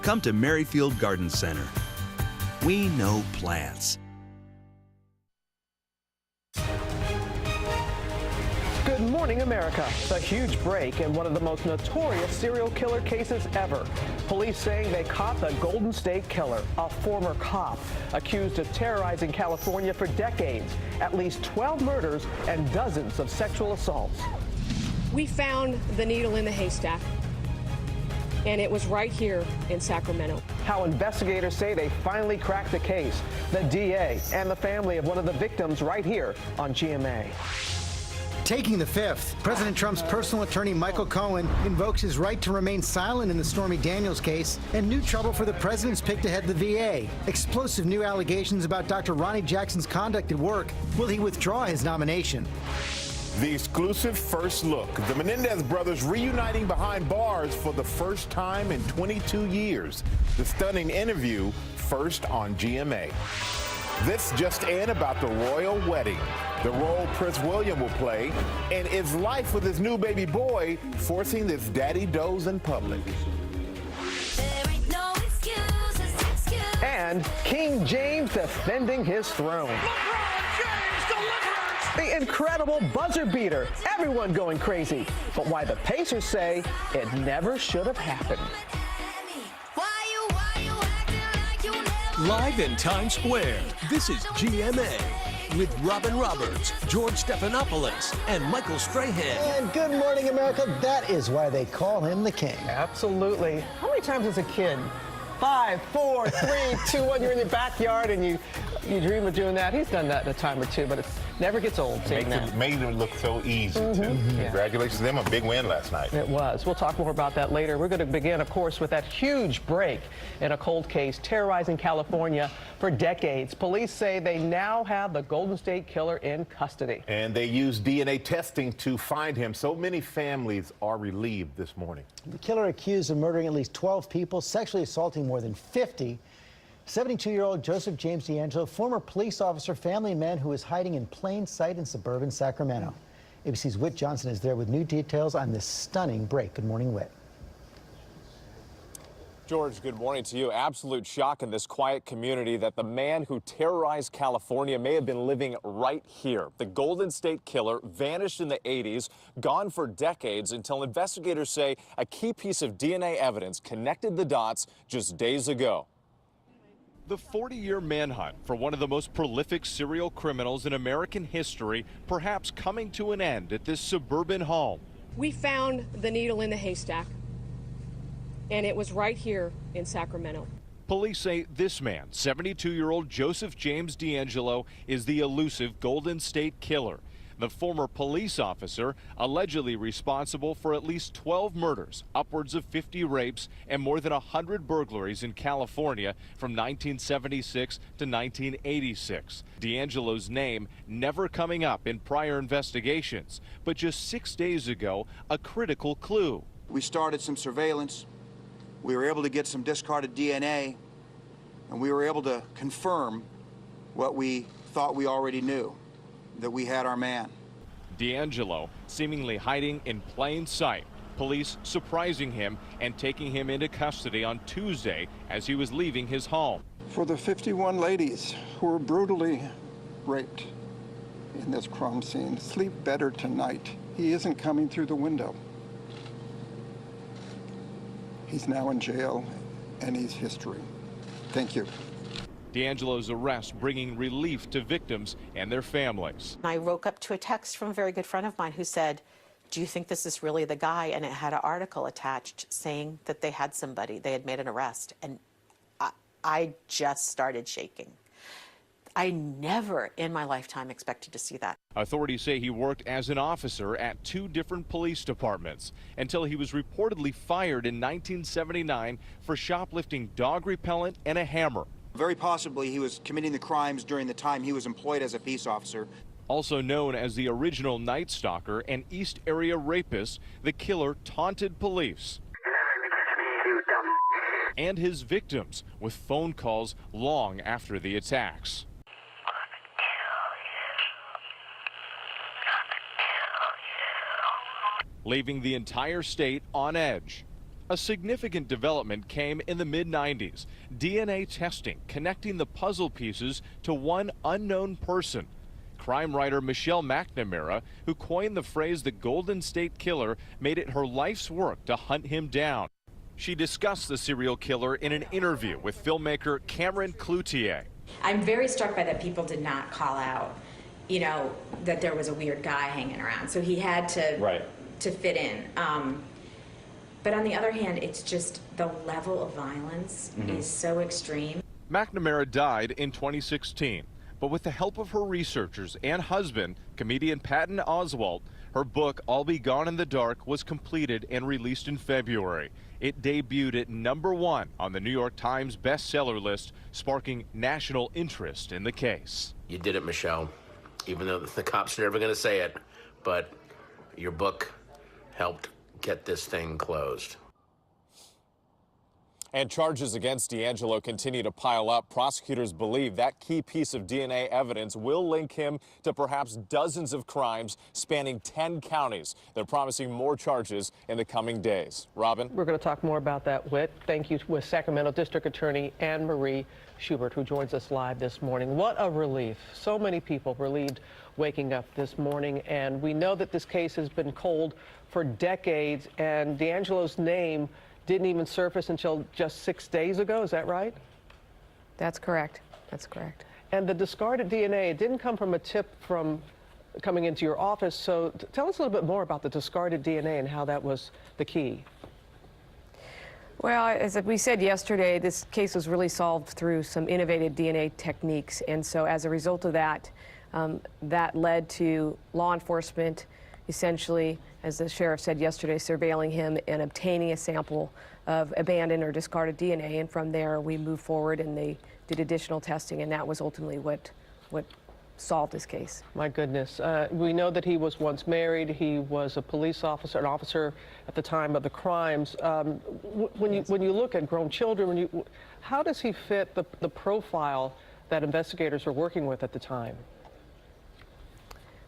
come to Merrifield Garden Center. We know plants. Good morning, America. A huge break in one of the most notorious serial killer cases ever. Police saying they caught the Golden State Killer, a former cop accused of terrorizing California for decades, at least 12 murders and dozens of sexual assaults. We found the needle in the haystack, and it was right here in Sacramento. How investigators say they finally cracked the case. The DA and the family of one of the victims right here on GMA. Taking the fifth, President Trump's personal attorney Michael Cohen invokes his right to remain silent in the Stormy Daniels case, and new trouble for the president's pick to head the VA. Explosive new allegations about Dr. Ronnie Jackson's conduct at work. Will he withdraw his nomination? The exclusive first look. The Menendez brothers reuniting behind bars for the first time in 22 years. The stunning interview first on GMA. This just in about the royal wedding. The role Prince William will play, and is life with his new baby boy forcing this daddy doze in public. And King James defending his throne. The incredible buzzer beater. Everyone going crazy. But why the Pacers say it never should have happened. Live in Times Square, this is GMA with Robin Roberts, George Stephanopoulos, and Michael Strahan. And good morning, America. That is why they call him the king. Absolutely. How many times as a kid? 5, 4, 3, 2, 1. You're in your backyard and you dream of doing that. He's done that a time or two, but it never gets old seeing that. Made it look so easy, too. Yeah. Congratulations to them. A big win last night. It was. We'll talk more about that later. We're going to begin, of course, with that huge break in a cold case terrorizing California for decades. Police say they now have the Golden State Killer in custody. And they used DNA testing to find him. So many families are relieved this morning. The killer accused of murdering at least 12 people, sexually assaulting more than 50. 72-year-old Joseph James D'Angelo, former police officer, family man who is hiding in plain sight in suburban Sacramento. ABC's Whit Johnson is there with new details on this stunning break. Good morning, Whit. George, good morning to you. Absolute shock in this quiet community that the man who terrorized California may have been living right here. The Golden State Killer vanished in the 80s, gone for decades, until investigators say a key piece of DNA evidence connected the dots just days ago. The 40-year manhunt for one of the most prolific serial criminals in American history perhaps coming to an end at this suburban home. We found the needle in the haystack, and it was right here in Sacramento. Police say this man, 72-year-old Joseph James D'Angelo, is the elusive Golden State Killer. The former police officer allegedly responsible for at least 12 murders, upwards of 50 rapes, and more than 100 burglaries in California from 1976 to 1986. D'Angelo's name never coming up in prior investigations, but just 6 days ago, a critical clue. We started some surveillance. We were able to get some discarded DNA, and we were able to confirm what we thought we already knew, that we had our man. D'Angelo seemingly hiding in plain sight. Police surprising him and taking him into custody on Tuesday as he was leaving his home. For the 51 ladies who were brutally raped in this crime scene, sleep better tonight. He isn't coming through the window. He's now in jail, and he's history. Thank you. D'Angelo's arrest bringing relief to victims and their families. I woke up to a text from a very good friend of mine who said, "Do you think this is really the guy?" And it had an article attached saying that they had somebody, they had made an arrest. And I just started shaking. I never in my lifetime expected to see that. Authorities say he worked as an officer at 2 different police departments until he was reportedly fired in 1979 for shoplifting dog repellent and a hammer. Very possibly he was committing the crimes during the time he was employed as a peace officer. Also known as the original Night Stalker and East Area rapist, the killer taunted police and his victims with phone calls long after the attacks. Leaving the entire state on edge. A significant development came in the mid-90s, DNA testing connecting the puzzle pieces to one unknown person. Crime writer Michelle McNamara, who coined the phrase the Golden State Killer, made it her life's work to hunt him down. She discussed the serial killer in an interview with filmmaker Cameron Cloutier. I'm very struck by that people did not call out, you know, that there was a weird guy hanging around. So he had to fit in. But on the other hand, it's just the level of violence is so extreme. McNamara died in 2016, but with the help of her researchers and husband, comedian Patton Oswalt, her book, I'll Be Gone in the Dark, was completed and released in February. It debuted at #1 on the New York Times bestseller list, sparking national interest in the case. You did it, Michelle, even though the cops are never going to say it, but your book helped get this thing closed. And charges against DeAngelo continue to pile up. Prosecutors believe that key piece of DNA evidence will link him to perhaps dozens of crimes spanning 10 counties. They're promising more charges in the coming days. Robin? We're going to talk more about that, Whit. Thank you with Sacramento District Attorney Anne Marie Schubert, who joins us live this morning. What a relief. So many people relieved waking up this morning. And we know that this case has been cold for decades, and DeAngelo's name didn't even surface until just 6 days ago. Is that right? That's correct. That's correct. And the discarded DNA, it didn't come from a tip from coming into your office. So tell us a little bit more about the discarded DNA and how that was the key. Well, as we said yesterday, this case was really solved through some innovative DNA techniques. And so as a result of that, that led to law enforcement essentially, as the sheriff said yesterday, surveilling him and obtaining a sample of abandoned or discarded DNA. And from there, we moved forward and they did additional testing, and that was ultimately what solved this case. My goodness. We know that he was once married. He was a police officer, an officer at the time of the crimes. When you look at grown children, how does he fit the profile that investigators were working with at the time?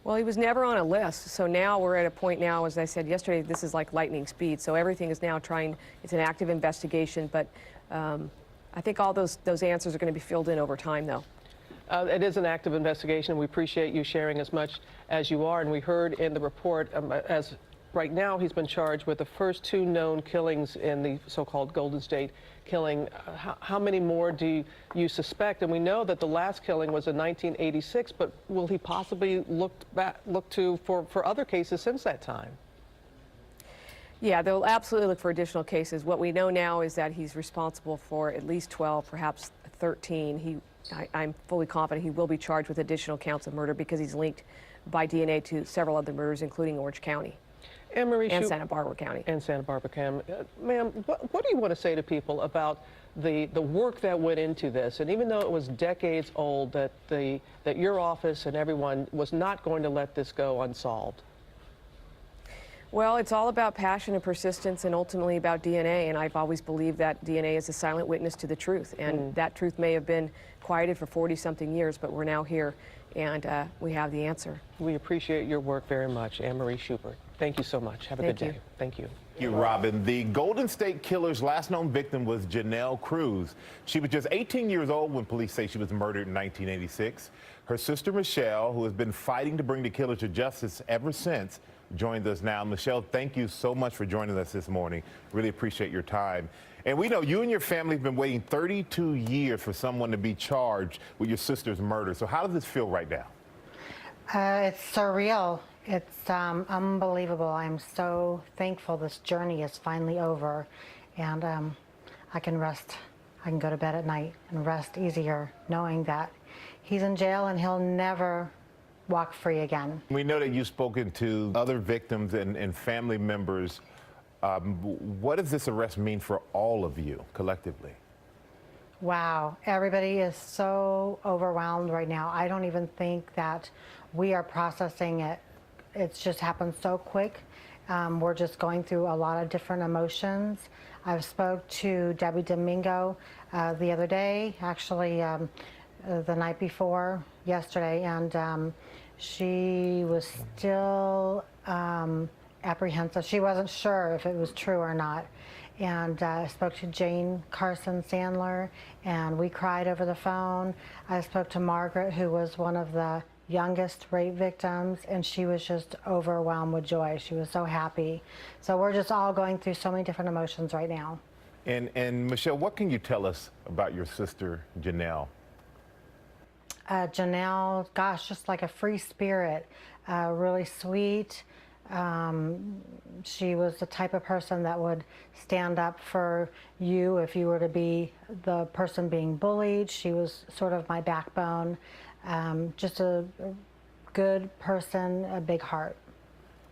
Well, he was never on a list, so now we're at a point now, as I said yesterday, this is like lightning speed, so everything is now it's an active investigation, but I think all those answers are going to be filled in over time, though. It is an active investigation. We appreciate you sharing as much as you are, and we heard in the report, as right now he's been charged with the first 2 known killings in the so-called Golden State killing. How many more do you suspect? And we know that the last killing was in 1986, but will he possibly look to for other cases since that time? Yeah, they'll absolutely look for additional cases. What we know now is that he's responsible for at least 12, perhaps 13. I'm fully confident he will be charged with additional counts of murder because he's linked by DNA to several other murders, including Orange County. And Santa Barbara County. And Santa Barbara County. Ma'am, what do you want to say to people about the work that went into this? And even though it was decades old, that your office and everyone was not going to let this go unsolved? Well, it's all about passion and persistence and ultimately about DNA. And I've always believed that DNA is a silent witness to the truth. And that truth may have been quieted for 40-something years, but we're now here and we have the answer. We appreciate your work very much, Anne Marie Schubert. Thank you so much. Have a good day. Thank you. Thank you, Robin. The Golden State Killer's last known victim was Janelle Cruz. She was just 18 years old when police say she was murdered in 1986. Her sister, Michelle, who has been fighting to bring the killer to justice ever since, joined us now. Michelle, thank you so much for joining us this morning. Really appreciate your time. And we know you and your family have been waiting 32 years for someone to be charged with your sister's murder. So how does this feel right now? It's surreal. It's unbelievable. I'm so thankful this journey is finally over, and I can rest. I can go to bed at night and rest easier knowing that he's in jail and he'll never walk free again. We know that you've spoken to other victims and family members. What does this arrest mean for all of you collectively? Wow, everybody is so overwhelmed right now. I don't even think that we are processing it. It's just happened so quick. We're just going through a lot of different emotions. I've spoke to Debbie Domingo the other day, actually the night before yesterday, and she was still apprehensive. She wasn't sure if it was true or not. and I spoke to Jane Carson Sandler, and we cried over the phone. I spoke to Margaret, who was one of the youngest rape victims, and she was just overwhelmed with joy. She was so happy. So we're just all going through so many different emotions right now. And Michelle, what can you tell us about your sister, Janelle? Janelle, gosh, just like a free spirit, really sweet. She was the type of person that would stand up for you if you were to be the person being bullied. She was sort of my backbone. Just a good person, a big heart.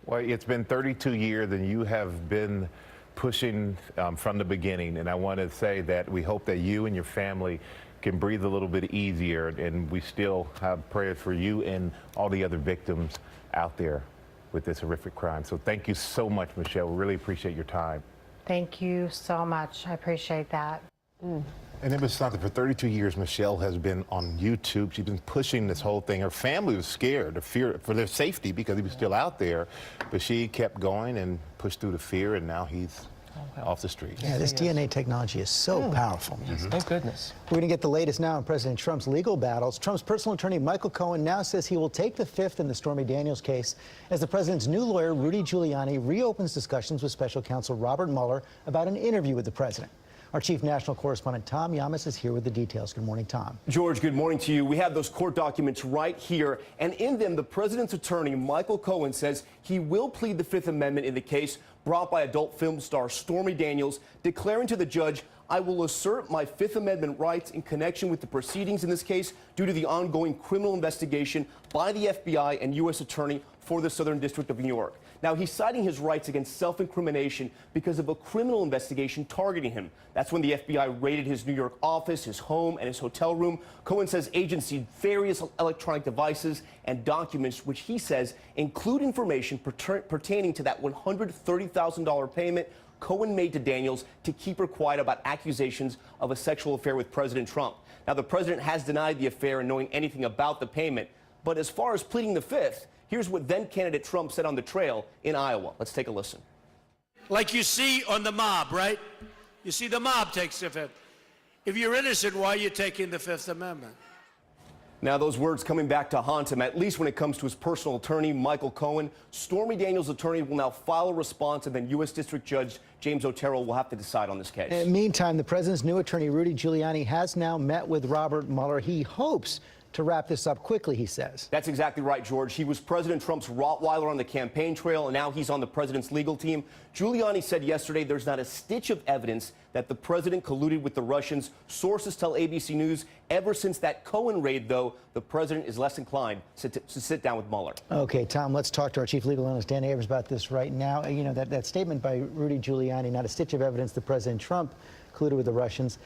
Well, it's been 32 years and you have been pushing from the beginning, and I want to say that we hope that you and your family can breathe a little bit easier, and we still have prayers for you and all the other victims out there with this horrific crime. So thank you so much, Michelle. We really appreciate your time. Thank you so much. I appreciate that. And it was something. For 32 years, Michelle has been on YouTube. She's been pushing this whole thing. Her family was scared, fear for their safety because he was still out there. But she kept going and pushed through the fear, and now he's off the street. Yeah, this DNA technology is so powerful. Thank goodness. We're going to get the latest now on President Trump's legal battles. Trump's personal attorney, Michael Cohen, now says he will take the fifth in the Stormy Daniels case as the president's new lawyer, Rudy Giuliani, reopens discussions with special counsel Robert Mueller about an interview with the president. Our chief national correspondent, Tom Yamas, is here with the details. Good morning, Tom. George, good morning to you. We have those court documents right here, and in them, the president's attorney, Michael Cohen, says he will plead the Fifth Amendment in the case brought by adult film star Stormy Daniels, declaring to the judge, I will assert my Fifth Amendment rights in connection with the proceedings in this case due to the ongoing criminal investigation by the FBI and U.S. Attorney for the Southern District of New York. Now, he's citing his rights against self-incrimination because of a criminal investigation targeting him. That's when the FBI raided his New York office, his home, and his hotel room. Cohen says agents seized various electronic devices and documents, which he says include information pertaining to that $130,000 payment Cohen made to Daniels to keep her quiet about accusations of a sexual affair with President Trump. Now, the president has denied the affair and knowing anything about the payment. But as far as pleading the Fifth, here's what then-candidate Trump said on the trail in Iowa. Let's take a listen. Like you see on the mob, right? You see the mob takes the Fifth. If you're innocent, why are you taking the Fifth Amendment? Now, those words coming back to haunt him, at least when it comes to his personal attorney, Michael Cohen. Stormy Daniels' attorney will now file a response, and then U.S. District Judge James Otero will have to decide on this case. In the meantime, the president's new attorney, Rudy Giuliani, has now met with Robert Mueller. He hopes to wrap this up quickly, he says. That's exactly right, George. He was President Trump's Rottweiler on the campaign trail, and now he's on the president's legal team. Giuliani said yesterday there's not a stitch of evidence that the president colluded with the Russians. Sources tell ABC News ever since that Cohen raid, though, the president is less inclined to sit down with Mueller. Okay, Tom, let's talk to our chief legal analyst, Dan Abrams, about this right now. You know, that statement by Rudy Giuliani, not a stitch of evidence that President Trump colluded with the Russians,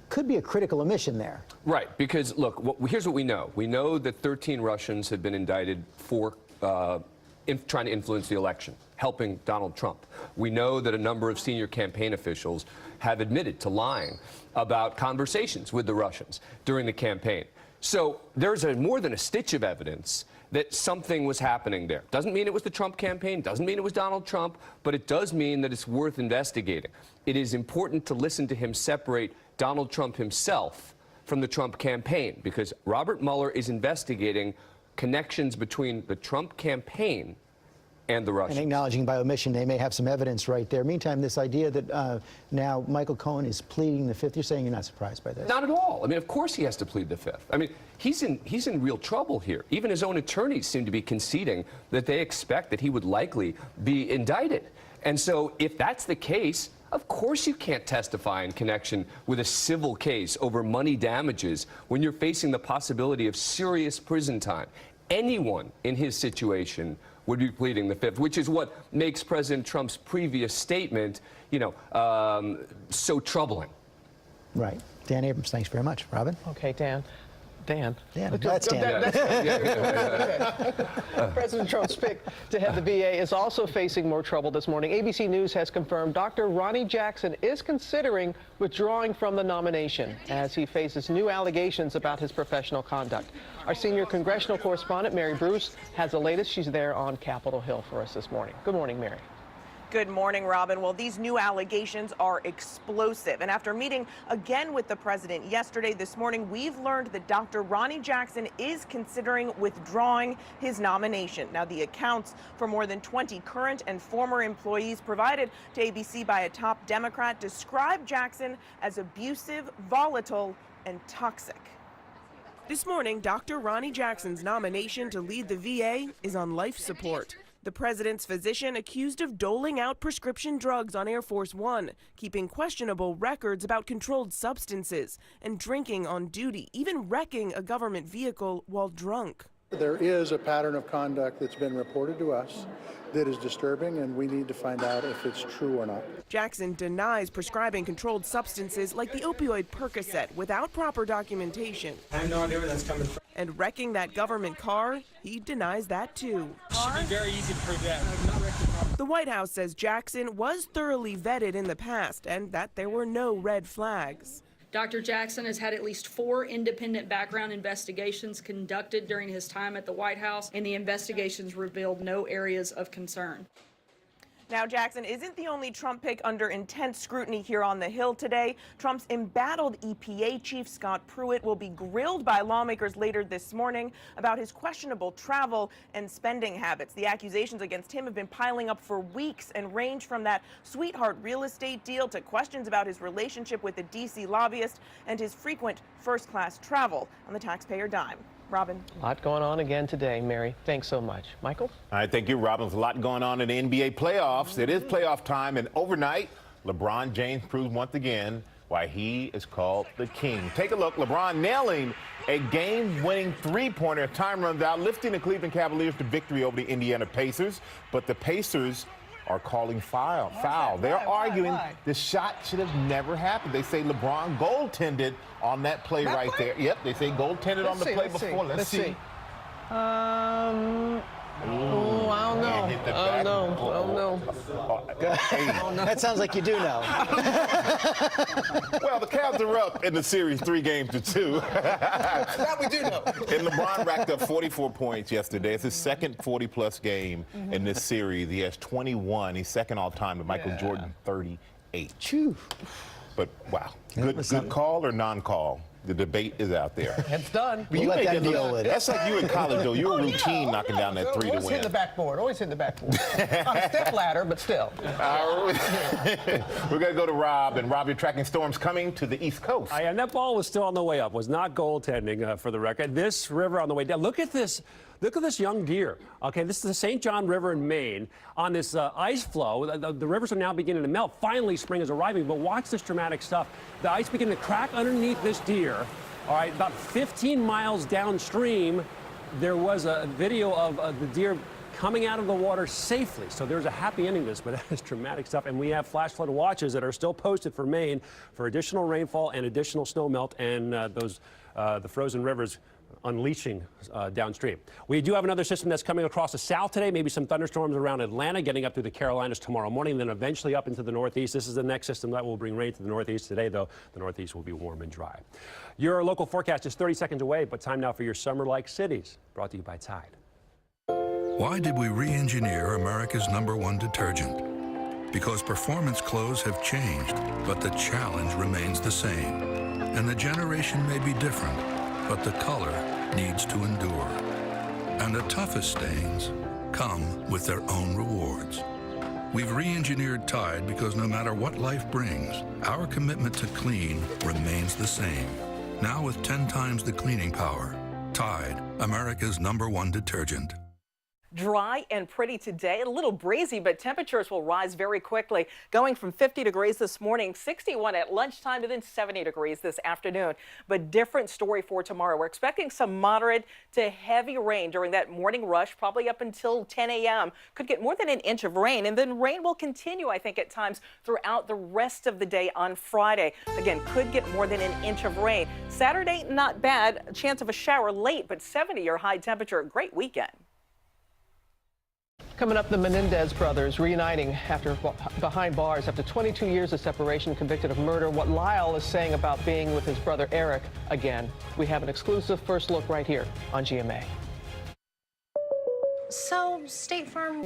could be a critical omission there. Right, because look, here's what we know. We know that 13 Russians have been indicted for trying to influence the election, helping Donald Trump. We know that a number of senior campaign officials have admitted to lying about conversations with the Russians during the campaign. So there's more than a stitch of evidence that something was happening there. Doesn't mean it was the Trump campaign, doesn't mean it was Donald Trump, but it does mean that it's worth investigating. It is important to listen to him separate Donald Trump himself from the Trump campaign, because Robert Mueller is investigating connections between the Trump campaign and the Russians. And acknowledging by omission they may have some evidence right there. Meantime, this idea that now Michael Cohen is pleading the Fifth, you're saying you're not surprised by this? Not at all. I mean, of course he has to plead the Fifth. I mean, he's in real trouble here. Even his own attorneys seem to be conceding that they expect that he would likely be indicted. And so if that's the case, of course you can't testify in connection with a civil case over money damages when you're facing the possibility of serious prison time. Anyone in his situation would be pleading the Fifth, which is what makes President Trump's previous statement, so troubling. Right. Dan Abrams, thanks very much. Robin? Okay, Dan. That's Dan. President Trump's pick to head the VA is also facing more trouble this morning. ABC News has confirmed Dr. Ronnie Jackson is considering withdrawing from the nomination as he faces new allegations about his professional conduct. Our senior congressional correspondent, Mary Bruce, has the latest. She's there on Capitol Hill for us this morning. Good morning, Mary. Good morning, Robin. Well, these new allegations are explosive. And after meeting again with the president yesterday, this morning, we've learned that Dr. Ronnie Jackson is considering withdrawing his nomination. Now, the accounts for more than 20 current and former employees provided to ABC by a top Democrat describe Jackson as abusive, volatile, and toxic. This morning, Dr. Ronnie Jackson's nomination to lead the VA is on life support. The president's physician accused of doling out prescription drugs on Air Force One, keeping questionable records about controlled substances, and drinking on duty, even wrecking a government vehicle while drunk. There is a pattern of conduct that's been reported to us that is disturbing, and we need to find out if it's true or not. Jackson denies prescribing controlled substances like the opioid Percocet without proper documentation. I have no idea where that's coming from. And wrecking that government car, he denies that too. It should be very easy to prove that. I have not wrecked the car. The White House says Jackson was thoroughly vetted in the past and that there were no red flags. Dr. Jackson has had at least 4 independent background investigations conducted during his time at the White House, and the investigations revealed no areas of concern. Now, Jackson isn't the only Trump pick under intense scrutiny here on the Hill today. Trump's embattled EPA chief, Scott Pruitt, will be grilled by lawmakers later this morning about his questionable travel and spending habits. The accusations against him have been piling up for weeks and range from that sweetheart real estate deal to questions about his relationship with the D.C. lobbyist and his frequent first-class travel on the taxpayer dime. Robin. A lot going on again today, Mary. Thanks so much. Michael? All right, thank you, Robin. There's a lot going on in the NBA playoffs. It is playoff time, and overnight, LeBron James proves once again why he is called the king. Take a look. LeBron nailing a game-winning three-pointer. Time runs out, lifting the Cleveland Cavaliers to victory over the Indiana Pacers. But the Pacers are calling foul. They're arguing the shot should have never happened. They say LeBron goaltended on that play right there. Yep, they say goaltended on the play before. Let's see. I don't know. That sounds like you do know. Well, the Cavs are up in the series 3-2. That we do know. And LeBron racked up 44 points yesterday. It's his second 40-plus game in this series. He has 21. He's second all-time to Michael Jordan, 38. Chew. But, wow, good call or non-call? The debate is out there. It's done. We'll let that deal with it. That's like you in college, though. You're routine knocking down that 3 to win. Always hitting the backboard. On a step ladder, but still. We're going to go to Rob. And, Rob, you're tracking storms coming to the East Coast. And that ball was still on the way up. Was not goaltending, for the record. This river on the way down. Look at this. Look at this young deer. Okay, this is the St. John River in Maine. On this ice flow, the rivers are now beginning to melt. Finally, spring is arriving, but watch this dramatic stuff. The ice beginning to crack underneath this deer. All right, about 15 miles downstream, there was a video of the deer coming out of the water safely. So there's a happy ending to this, but that is dramatic stuff. And we have flash flood watches that are still posted for Maine for additional rainfall and additional snow melt and the frozen rivers unleashing downstream. We do have another system that's coming across the south today, maybe some thunderstorms around Atlanta, getting up through the Carolinas tomorrow morning, then eventually up into the northeast. This is the next system that will bring rain to the northeast today, though. The northeast will be warm and dry. Your local forecast is 30 seconds away, but time now for your summer-like cities, brought to you by Tide. Why did we re-engineer America's #1 detergent? Because performance clothes have changed, but the challenge remains the same. And the generation may be different, but the color needs to endure. And the toughest stains come with their own rewards. We've re-engineered Tide because no matter what life brings, our commitment to clean remains the same. Now with 10 times the cleaning power. Tide, America's #1 detergent. Dry and pretty today, a little breezy, but temperatures will rise very quickly, going from 50 degrees this morning, 61 at lunchtime, and then 70 degrees this afternoon. But different story for tomorrow. We're expecting some moderate to heavy rain during that morning rush, probably up until 10 a.m. Could get more than an inch of rain, and then rain will continue, I think, at times throughout the rest of the day on Friday. Again, could get more than an inch of rain. Saturday, not bad. A chance of a shower late, but 70 your high temperature. Great weekend. Coming up, the Menendez brothers reuniting behind bars after 22 years of separation, convicted of murder. What Lyle is saying about being with his brother Eric again. We have an exclusive first look right here on GMA. So, State Farm